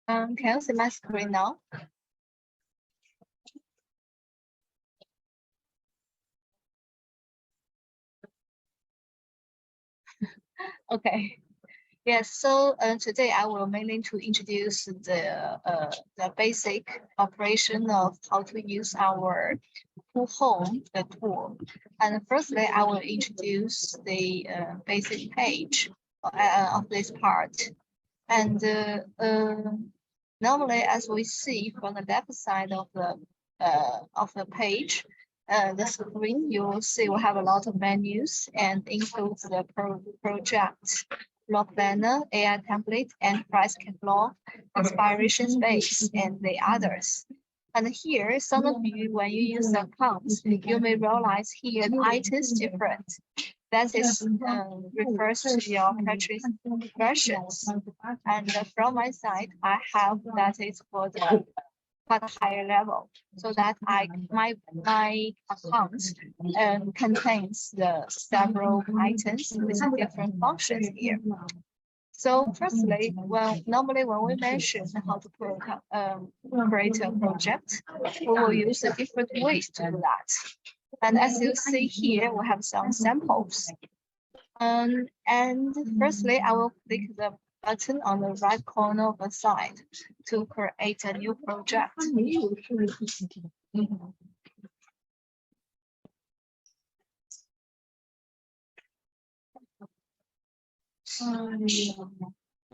Can you see my screen now? Okay. Yes, so today I will mainly to introduce the basic operation of how to use our Coohom, the tool. And firstly, I will introduce the basic page of this part. And normally, as we see from the left side of the page, the screen, you will see we have a lot of menus and includes the project, blog banner, AI template, and price catalog, expiration space, and the others. And here, some of you, when you use the accounts, you may realize here the items different. That is refers to your purchase versions. And from my side, I have that is for the quite higher level, so that my account contains the several items with different functions here. So firstly, normally when we mention how to create a project, we will use a different ways to do that. And as you see here, we have some samples. And firstly, I will click the button on the right corner of the side to create a new project.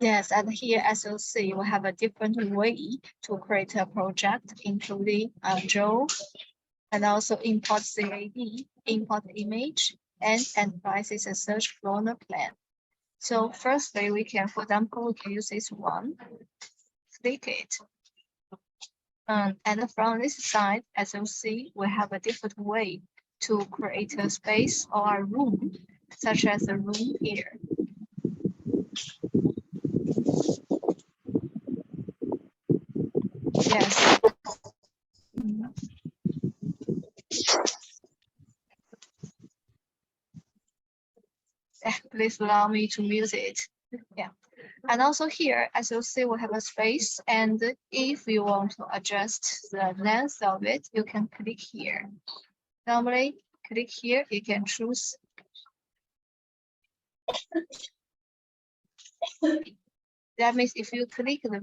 Yes, and here, as you see, we have a different way to create a project, including Joe, and also import CAD, import image, and enterprises and search floor plan. So firstly, we can, for example, we can use this one, click it. And from this side, as you see, we have a different way to create a space or a room, such as a room here. Yes. Please allow me to mute it. Yeah. And also here, as you see, we have a space. And if you want to adjust the length of it, you can click here. Normally, click here, you can choose. That means if you click the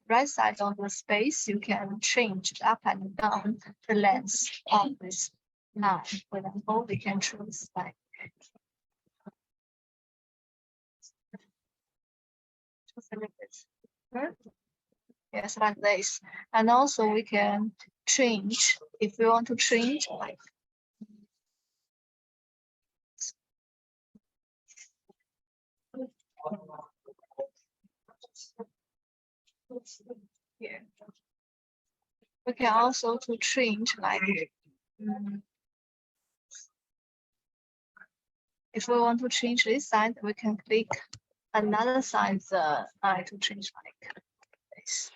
right side of the space, you can change up and down the length of this line. For example, we can choose like just a little bit. Yes, like this. And also we can change if we want to change like here. We can also to change like if we want to change this side, we can click another side to change like this,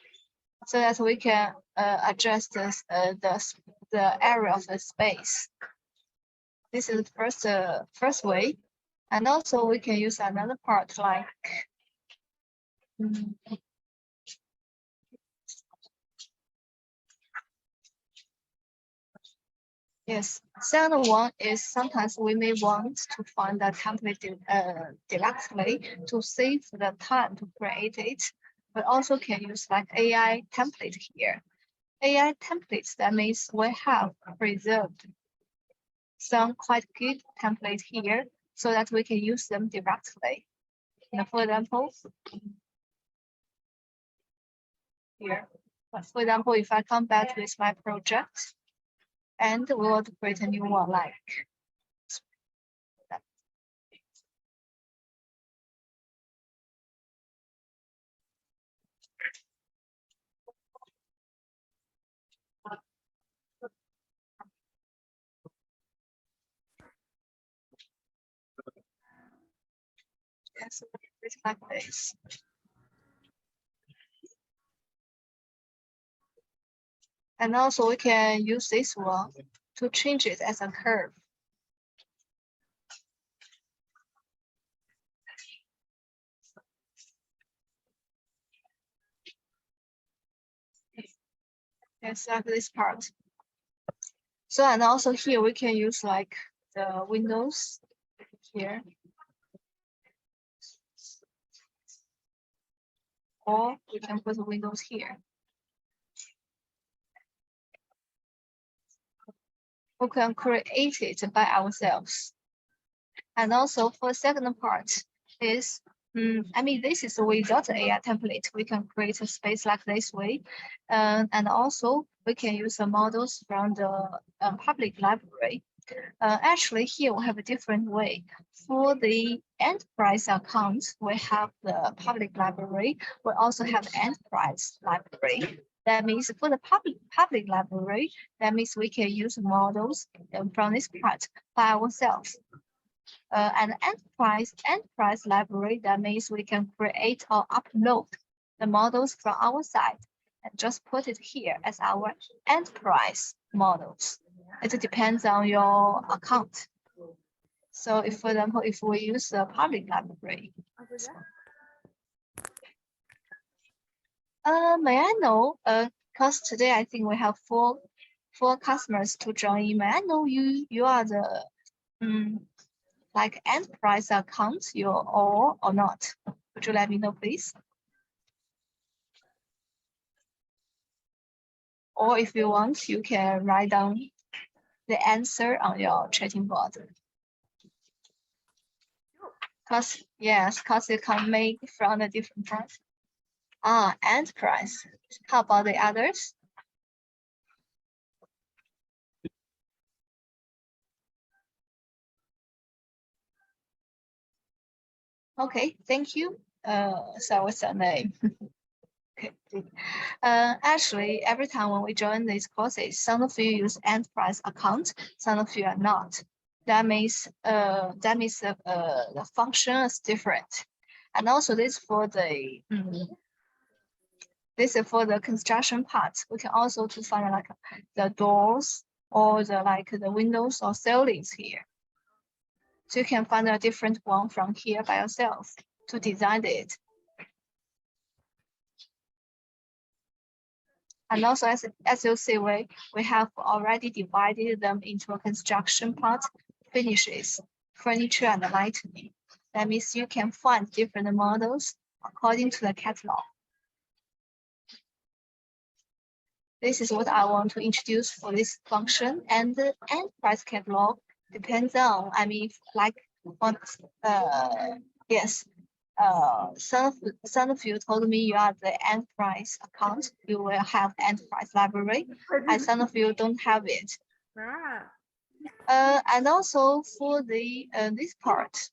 so that we can adjust this, the area of the space. This is the first way, and also we can use another part like. Yes, second one is sometimes we may want to find a template directly to save the time to create it, but also can use like AI template here. AI templates, that means we have preserved some quite good template here so that we can use them directly. Now, for example, here, for example, if I come back with my project, and we want to create a new one like that. Yes, it's like this. And also we can use this one to change it as a curve. Yes, like this part. So, and also here we can use like the windows here. Or we can put windows here. We can create it by ourselves. And also for the second part is, I mean, this is without AI template. We can create a space like this way. And also we can use the models from the public library. Actually, here we have a different way. For the enterprise account, we have the public library. We also have enterprise library. That means for the public library, that means we can use models from this part by ourselves. And enterprise library, that means we can create or upload the models from our side and just put it here as our enterprise models. It depends on your account. So if, for example, if we use the public library, may I know, because today I think we have four customers to join in. May I know you are the like enterprise account or not? Would you let me know, please? Or if you want, you can write down the answer on your chatting board. Because you can make from the different parts. Enterprise. How about the others? Okay, thank you. So what's your name? Okay. Actually, every time when we join these courses, some of you use enterprise account, some of you are not. That means the function is different. And also this for the construction part. We can also to find like the doors or the windows or ceilings here. So you can find a different one from here by yourself to design it. And also, as you see, we have already divided them into a construction part, finishes, furniture, and lighting. That means you can find different models according to the catalog. This is what I want to introduce for this function. And the enterprise catalog depends on, I mean, like, yes. Some of you told me you are the enterprise account. You will have enterprise library, and some of you don't have it. And also for the this part.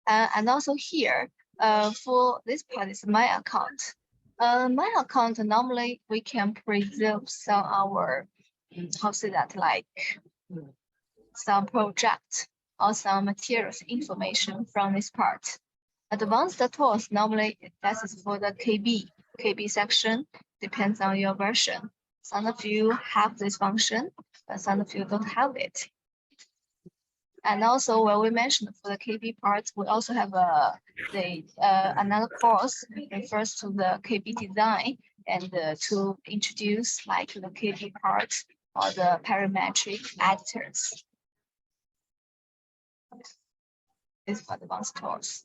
And also here, for this part is my account. My account normally we can preserve some our how to say that, like some project or some materials information from this part. Advanced tools normally that is for the KB section, depends on your version. Some of you have this function, but some of you don't have it. And also, when we mentioned for the KB part, we also have another course refers to the KB design and to introduce like the KB part or the parametric editors. This is for advanced course.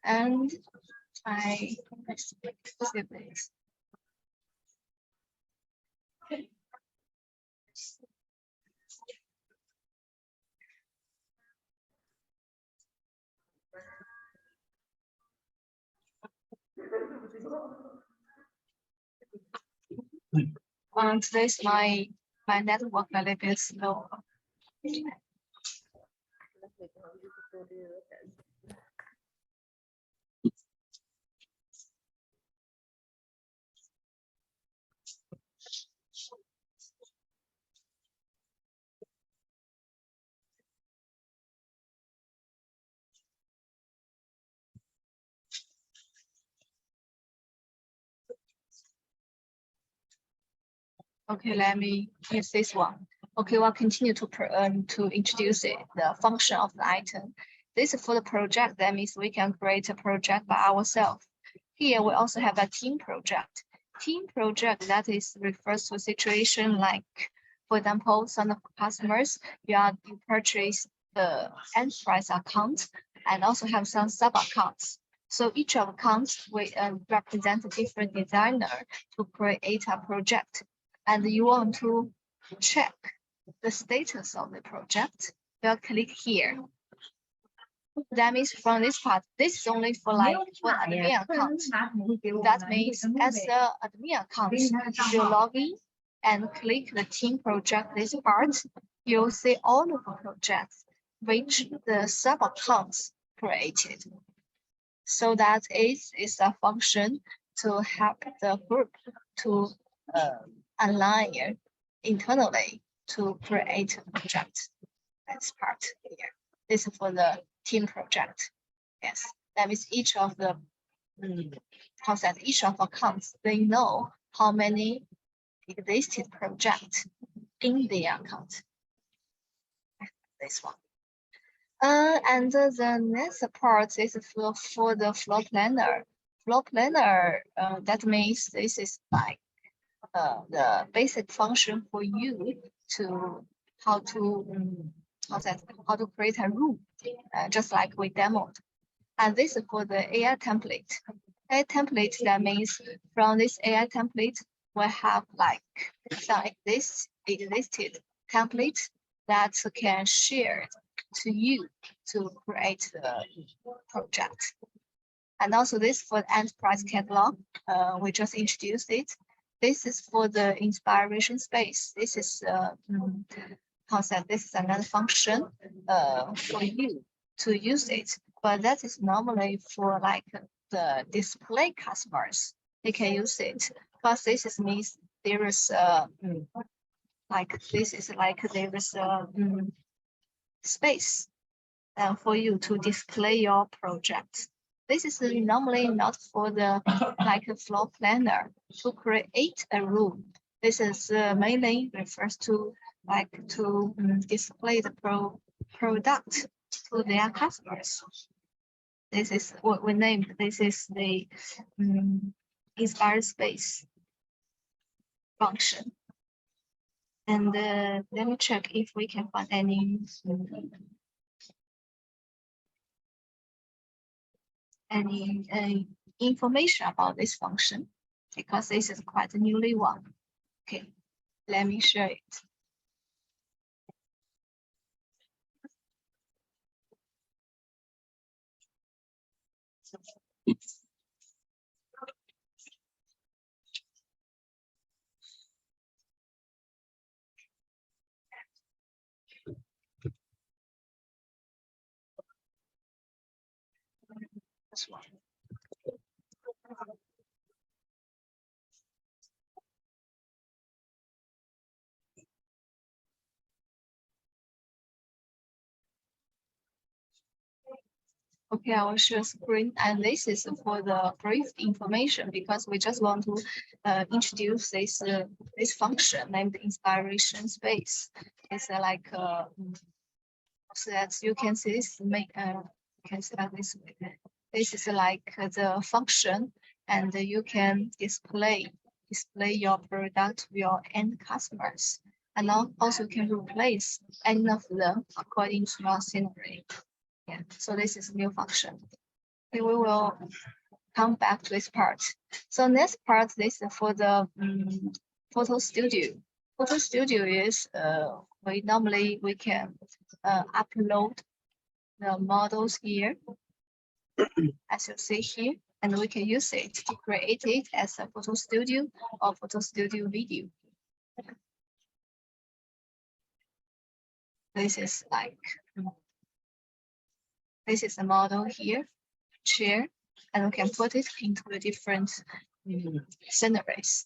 And let's see this. Today's my network a little bit slow. Okay, let me use this one. Okay, we'll continue to introduce it, the function of the item. This is for the project. That means we can create a project by ourselves. Here we also have a team project. Team project, that is refers to a situation like, for example, some of customers, you purchase the enterprise account and also have some sub accounts. So each of accounts will represent a different designer to create a project, and you want to check the status of the project. We'll click here. That means from this part, this is only for like for admin account. That means as the admin account, you log in and click the team project, this part, you'll see all of the projects which the sub accounts created. So that is a function to help the group to align internally to create a project. That's part here. This is for the team project. Yes, that means each of the each of accounts, they know how many existed projects in the account. This one. And the next part is for the floor planner. Floor planner, that means this is like the basic function for you to how to create a room, just like we demoed. And this is for the AI template. AI template, that means from this AI template, we have like some existed template that can share to you to create the project. And also this for the enterprise catalog, we just introduced it. This is for the inspiration space. This is concept. This is another function for you to use it, but that is normally for like the display customers. They can use it because this is means there is like this is like there is a space for you to display your project. This is normally not for the like a floor planner to create a room. This is mainly refers to like to display the product to their customers. This is what we named. This is the inspired space function. And let me check if we can find any information about this function, because this is quite a newly one. Okay, let me show it. This one. Okay, I will share screen, and this is for the brief information because we just want to introduce this this function named inspiration space. It's like so that you can see this can see that this way. This is like the function, and you can display your product to your end customers, and also can replace any of them according to your scenery. Yeah, so this is a new function. Okay, we will come back to this part. So next part, this is for the photo studio. Photo studio is we can upload the models here, as you see here, and we can use it to create it as a photo studio or photo studio video. This is like this is a model here, chair, and we can put it into the different sceneries.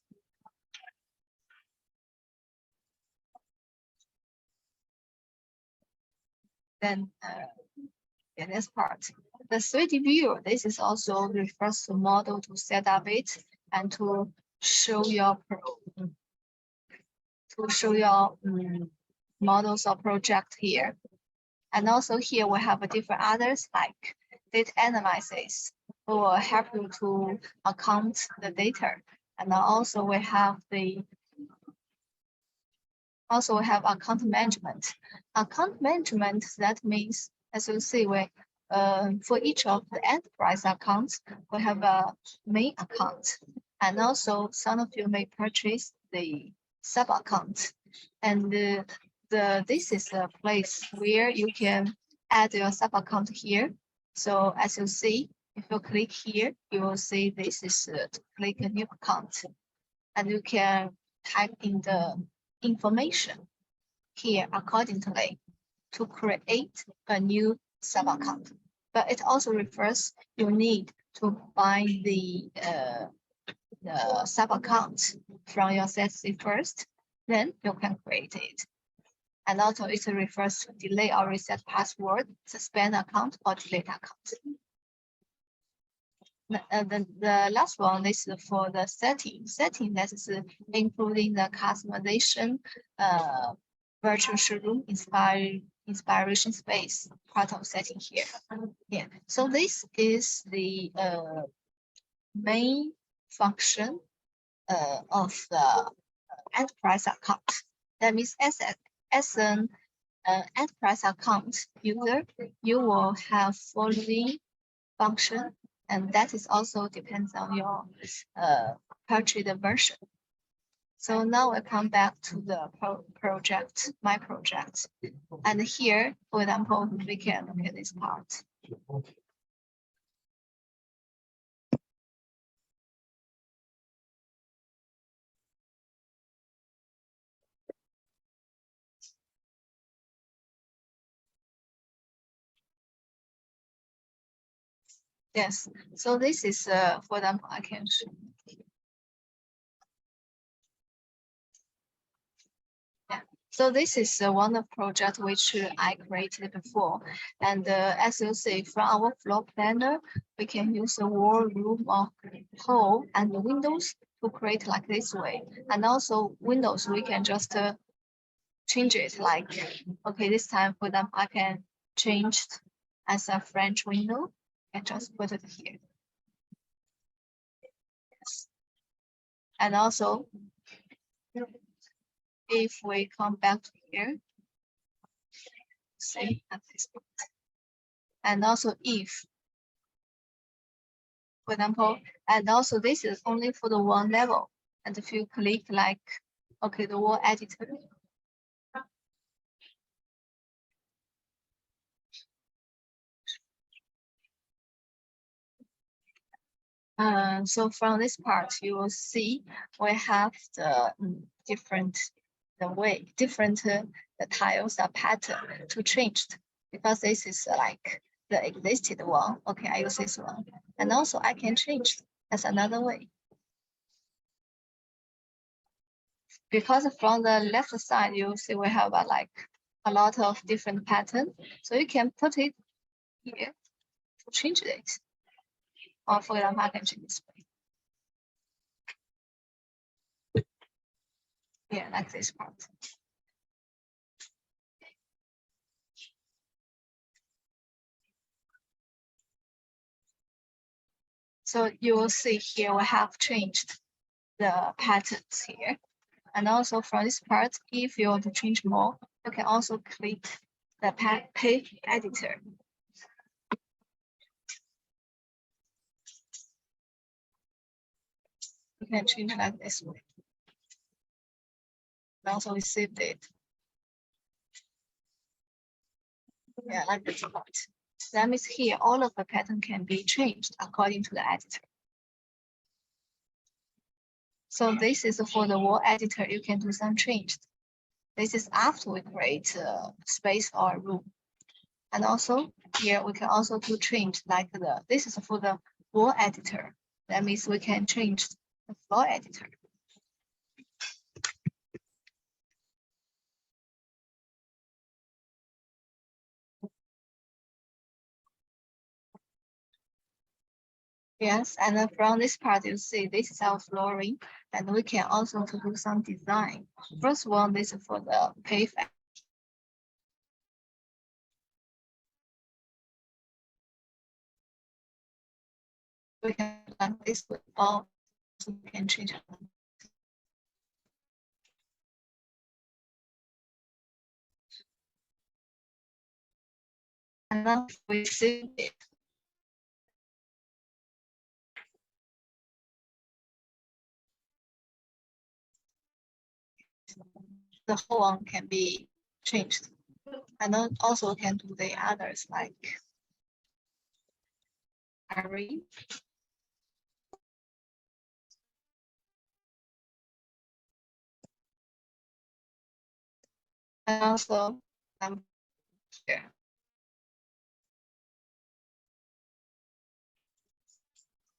Then the next part, the 3D view. This is also refers to model to set up it and to show your models or project here. And also here we have a different others like data analysis. We will help you to account the data. And also we have account management. Account management, that means, as you see, for each of the enterprise accounts, we have a main account. And also some of you may purchase the sub account. And this is a place where you can add your sub account here. So as you see, if you click here, you will see this is to click a new account. And you can type in the information here accordingly to create a new sub account. But it also refers you need to find the sub account from your CSC first, then you can create it. And also it refers to delete or reset password, suspend account, or delete account. The last one is for the setting. Setting, that is including the customization, virtual showroom, inspiration space, part of setting here. Yeah, so this is the main function of the enterprise account. That means as an enterprise account user, you will have following function, and that is also depends on your purchase version. So now we come back to the project, my project. And here, for example, we can look at this part. Yes, so this is, for example, I can show. Yeah, so this is one of project which I created before. And as you see from our floor planner, we can use a wall, room, or hall and the windows to create like this way. And also windows, we can just change it like, okay, this time for them, I can change it as a French window and just put it here. Yes. And also, if we come back to here, say at this point, and also if, for example, and also this is only for the one level. And if you click like, okay, the wall editor, so from this part, you will see we have the different the tiles are pattern to change because this is like the existed one. Okay, I use this one, and also I can change as another way. Because from the left side, you see we have like a lot of different patterns, so you can put it here to change it. Or for example, I can change this way. Yeah, like this part. So you will see here we have changed the patterns here. And also from this part, if you want to change more, you can also click the page editor. You can change like this way. And also received it. Yeah, like this part. That means here all of the pattern can be changed according to the editor. So this is for the wall editor, you can do some change. This is after we create a space or a room. And also here we can also do change like this is for the wall editor. That means we can change the floor editor. Yes, and then from this part, you see this is our flooring, and we can also do some design. First one is for the pave we can like this with all, so we can change. And then we save it. The whole one can be changed. And then also can do the others like array. And also here.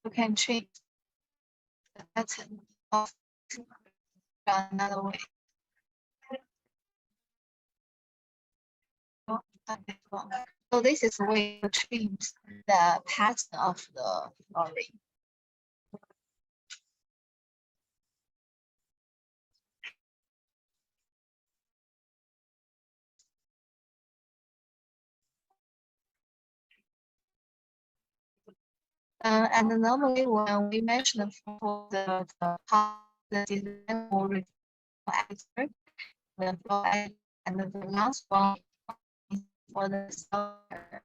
You can change the pattern of another way. So this is a way to change the pattern of the array. And normally when we mention for the design or editor, and the last one is for the software.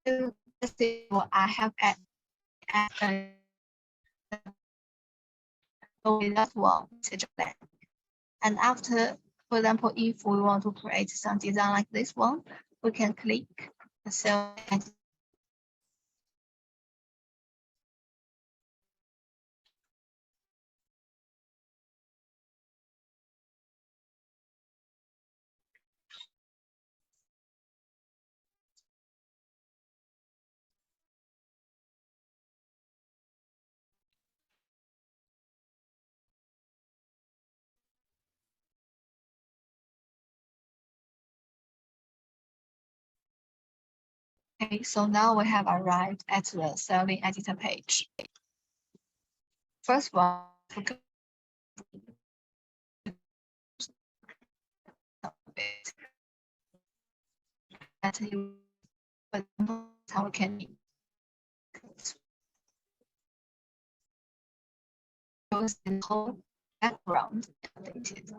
This is what I have added. So that one message blank. And after, for example, if we want to create some design like this one, we can click the cell. Okay, so now we have arrived at the selling editor page. First one, that you, how we can use the whole background updated.